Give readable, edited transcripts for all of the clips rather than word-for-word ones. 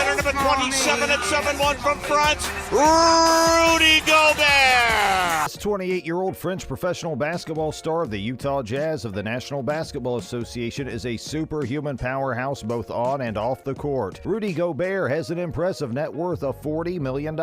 center, number 27 at 7-1 from front, Rudy Gobert. This 28-year-old French professional basketball star of the Utah Jazz of the National Basketball Association is a superhuman powerhouse both on and off the court. Rudy Gobert has an impressive net worth of $40 million.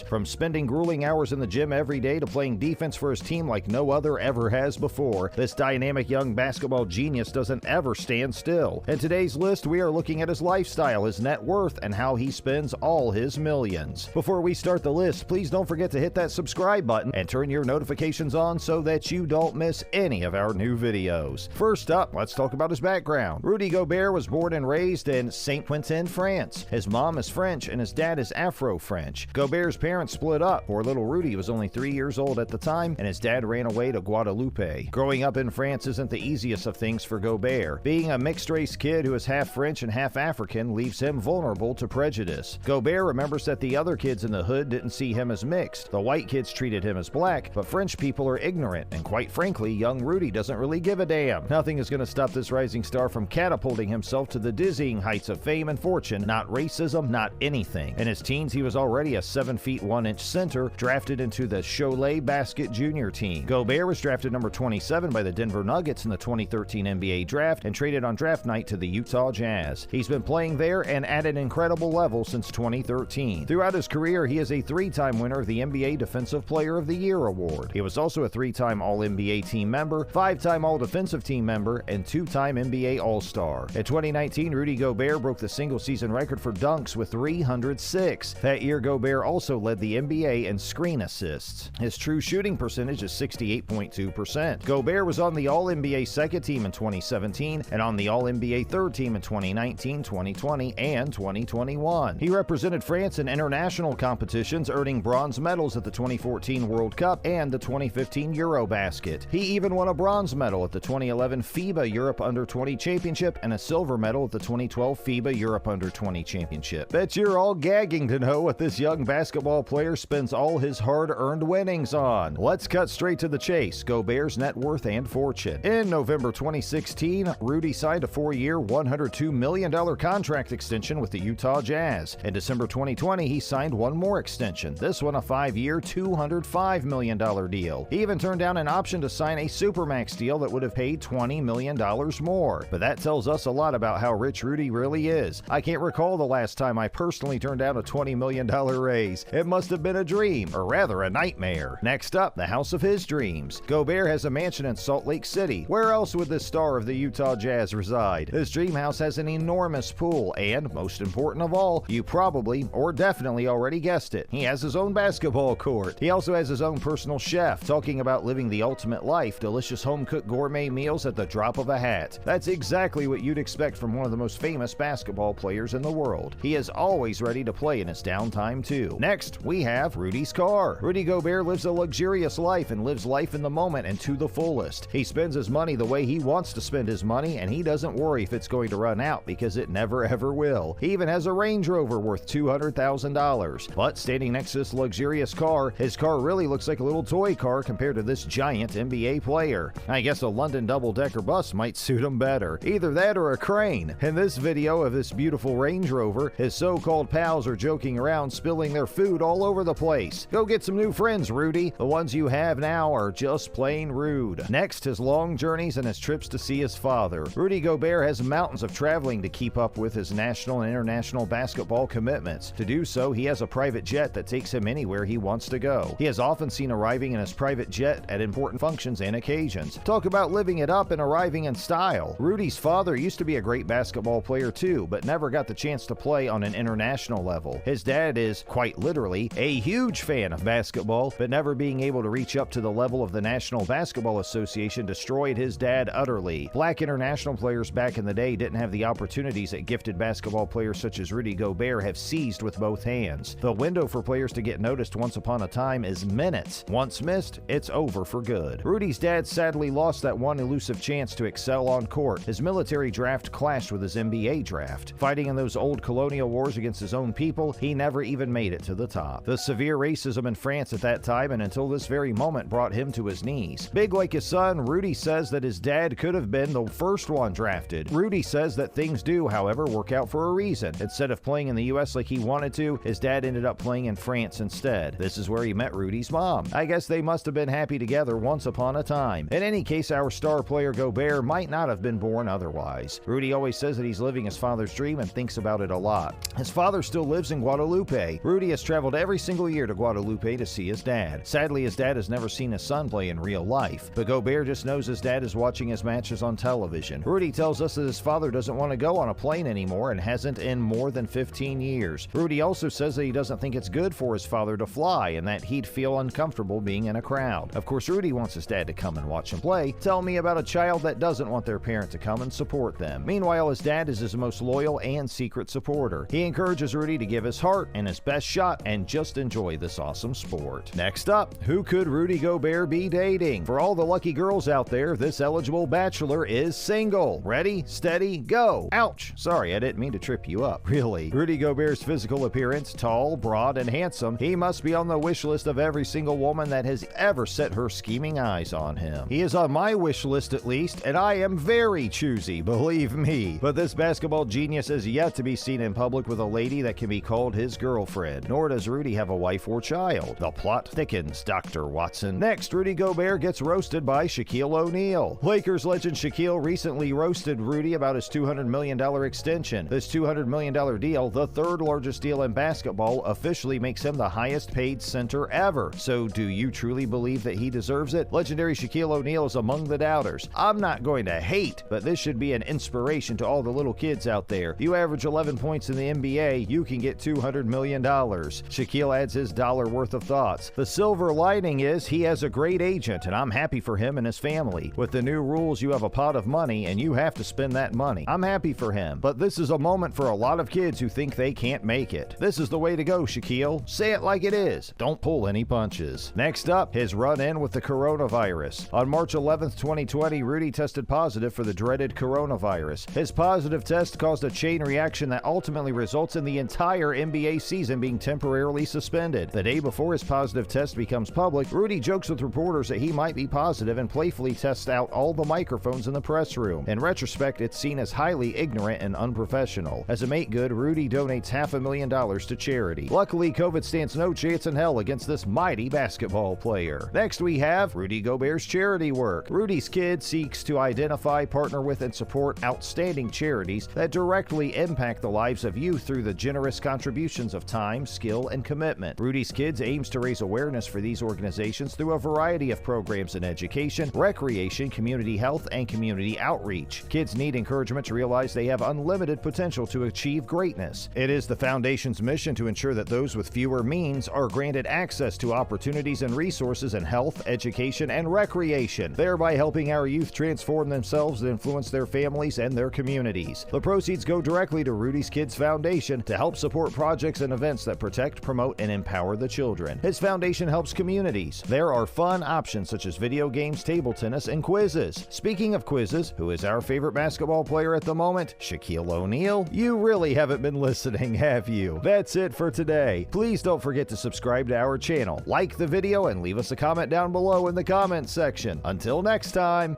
From spending grueling hours in the gym every day to playing defense for his team like no other ever has before, this dynamic young basketball genius doesn't ever stand still. In today's list, we are looking at his lifestyle, his net worth, and how he spends all his millions. Before we start the list, please don't forget to hit that subscribe button and turn your notifications on so that you don't miss any of our new videos. First up, let's talk about his background. Rudy Gobert was born and raised in Saint-Quentin, France. His mom is French and his dad is Afro-French. Gobert's parents split up. Poor little Rudy was only 3 years old at the time, and his dad ran away to Guadeloupe. Growing up in France isn't the easiest of things for Gobert. Being a mixed-race kid who is half French and half African leaves him vulnerable to prejudice. Gobert remembers that the other kids in the hood didn't see him as mixed. The white kids treated him as black, but French people are ignorant, and quite frankly, young Rudy doesn't really give a damn. Nothing is going to stop this rising star from catapulting himself to the dizzying heights of fame and fortune. Not racism, not anything. In his teens, he was already a 7 feet 1 inch center, drafted into the Cholet Basket junior team. Gobert was drafted number 27 by the Denver Nuggets in the 2013 NBA draft and traded on draft night to the Utah Jazz. He's been playing there and at an incredible level since 2013. Throughout his career, he is a 3-time winner of the NBA Defensive Player of the Year award. He was also a 3-time All-NBA team member, 5-time All-Defensive team member, and 2-time NBA All-Star. In 2019, Rudy Gobert broke the single-season record for dunks with 306. That year, Gobert also led the NBA in screen assists. His true shooting percentage is 68.2%. Gobert was on the All-NBA second team in 2017 and on the All-NBA third team in 2019, 2020, and 2021. He represented France in international competitions, earning bronze medals at the 2014 World Cup and the 2015 Eurobasket. He even won a bronze medal at the 2011 FIBA Europe Under-20 Championship and a silver medal at the 2012 FIBA Europe Under-20 Championship. Bet you're all gagging to know what this young basketball player spends all his hard-earned winnings on. Let's cut straight to the chase, Gobert's net worth and fortune. In November 2016, Rudy signed a 4-year, $102 million contract extension with the Utah Jazz. In December 2020, he signed one more extension, this one a 5-year, $205 million deal. He even turned down an option to sign a Supermax deal that would have paid $20 million more. But that tells us a lot about how rich Rudy really is. I can't recall the last time I personally turned down a $20 million raise. It must have been a dream, or rather a nightmare. Next up, the house of his dreams. Gobert has a mansion in Salt Lake City. Where else would this star of the Utah Jazz reside? This dream house has an enormous pool, and most important of all, you probably or definitely already guessed it, he has his own basketball court. He also has his own personal chef. Talking about living the ultimate life, delicious home-cooked gourmet meals at the drop of a hat. That's exactly what you'd expect from one of the most famous basketball players in the world. He is always ready to play in his downtime too. Next, we have Rudy's car. Rudy Gobert lives a luxurious life and lives life in the moment and to the fullest. He spends his money the way he wants to spend his money, and he doesn't worry if it's going to run out because it never ever will. He even has a Range Rover worth $200,000. But standing next to this luxurious car, his car really looks like a little toy car compared to this giant NBA player. I guess a London double-decker bus might suit him better. Either that or a crane. In this video of this beautiful Range Rover, his so-called pals are joking around, spilling their food all over the place. Go get some new friends, Rudy. The ones you have now are just plain rude. Next, his long journeys and his trips to see his father. Rudy Gobert has mountains of traveling to keep up with his national and international basketball commitments. To do so, he has a private jet that takes him anywhere he wants to go. He is often seen arriving in his private jet at important functions and occasions. Talk about living it up and arriving in style. Rudy's father used to be a great basketball player too, but never got the chance to play on an international level. His dad is, quite literally, a huge fan of basketball, but never being able to reach up to the level of the National Basketball Association destroyed his dad utterly. Black international players back in the day didn't have the opportunities that gifted basketball players such as Rudy Gobert have seized with both hands. The window for players to get noticed once upon a time is minutes. chance. Once missed, it's over for good. Rudy's dad sadly lost that one elusive chance to excel on court. His military draft clashed with his NBA draft. Fighting in those old colonial wars against his own people, he never even made it to the top. The severe racism in France at that time and until this very moment brought him to his knees. Big like his son, Rudy says that his dad could have been the first one drafted. Rudy says that things do, however, work out for a reason. Instead of playing in the US like he wanted to, his dad ended up playing in France instead. This is where he met Rudy's mom. I guess they must have been happy together once upon a time. In any case, our star player Gobert might not have been born otherwise. Rudy always says that he's living his father's dream and thinks about it a lot. His father still lives in Guadalupe. Rudy has traveled every single year to Guadalupe to see his dad. Sadly, his dad has never seen his son play in real life, but Gobert just knows his dad is watching his matches on television. Rudy tells us that his father doesn't want to go on a plane anymore and hasn't in more than 15 years. Rudy also says that he doesn't think it's good for his father to fly and that he'd feel uncomfortable being in a crowd. Of course, Rudy wants his dad to come and watch him play. Tell me about a child that doesn't want their parent to come and support them. Meanwhile, his dad is his most loyal and secret supporter. He encourages Rudy to give his heart and his best shot and just enjoy this awesome sport. Next up, who could Rudy Gobert be dating? For all the lucky girls out there, this eligible bachelor is single. Ready, steady, go. Ouch! Sorry, I didn't mean to trip you up. Really. Rudy Gobert's physical appearance, tall, broad, and handsome, he must be on the wish list of every single woman that has ever set her scheming eyes on him. He is on my wish list at least, and I am very choosy, believe me. But this basketball genius is yet to be seen in public with a lady that can be called his girlfriend, nor does Rudy have a wife or child. The plot thickens, Dr. Watson. Next, Rudy Gobert gets roasted by Shaquille O'Neal. Lakers legend Shaquille recently roasted Rudy about his $200 million extension. This $200 million deal, the third largest deal in basketball, officially makes him the highest paid center ever. So do you truly believe that he deserves it? Legendary Shaquille O'Neal is among the doubters. I'm not going to hate, but this should be an inspiration to all the little kids out there. You average 11 points in the NBA, you can get $200 million. Shaquille adds his dollar worth of thoughts. The silver lining is he has a great agent, and I'm happy for him and his family. With the new rules, you have a pot of money, and you have to spend that money. I'm happy for him, but this is a moment for a lot of kids who think they can't make it. This is the way to go, Shaquille. Say it like it is. Don't pull any punches. Next up, his run-in with the coronavirus. On March 11th, 2020, Rudy tested positive for the dreaded coronavirus. His positive test caused a chain reaction that ultimately results in the entire NBA season being temporarily suspended. The day before his positive test becomes public, Rudy jokes with reporters that he might be positive and playfully tests out all the microphones in the press room. In retrospect, it's seen as highly ignorant and unprofessional. As a make good, Rudy donates $500,000 to charity. Luckily, COVID stands no chance in hell against this mighty basketball player. Next, we have Rudy Gobert's charity work. Rudy's kid seeks to identify, partner with, and support outstanding charities that directly impact the lives of youth through the generous contributions of time, skill, and commitment. Rudy's Kids aims to raise awareness for these organizations through a variety of programs in education, recreation, community health, and community outreach. Kids need encouragement to realize they have unlimited potential to achieve greatness. It is the Foundation's mission to ensure that those with fewer means are granted access to opportunities and resources in health, education, and recreation, thereby helping our youth transform themselves and influence their families and their communities. The proceeds go directly to Rudy's Kids Foundation to help support projects and events that protect, promote, and empower the children. His foundation helps communities. There are fun options such as video games, table tennis, and quizzes. Speaking of quizzes, who is our favorite basketball player at the moment? Shaquille O'Neal? You really haven't been listening, have you? That's it for today. Please don't forget to subscribe to our channel, like the video, and leave us a comment down below in the comments section. Until next time.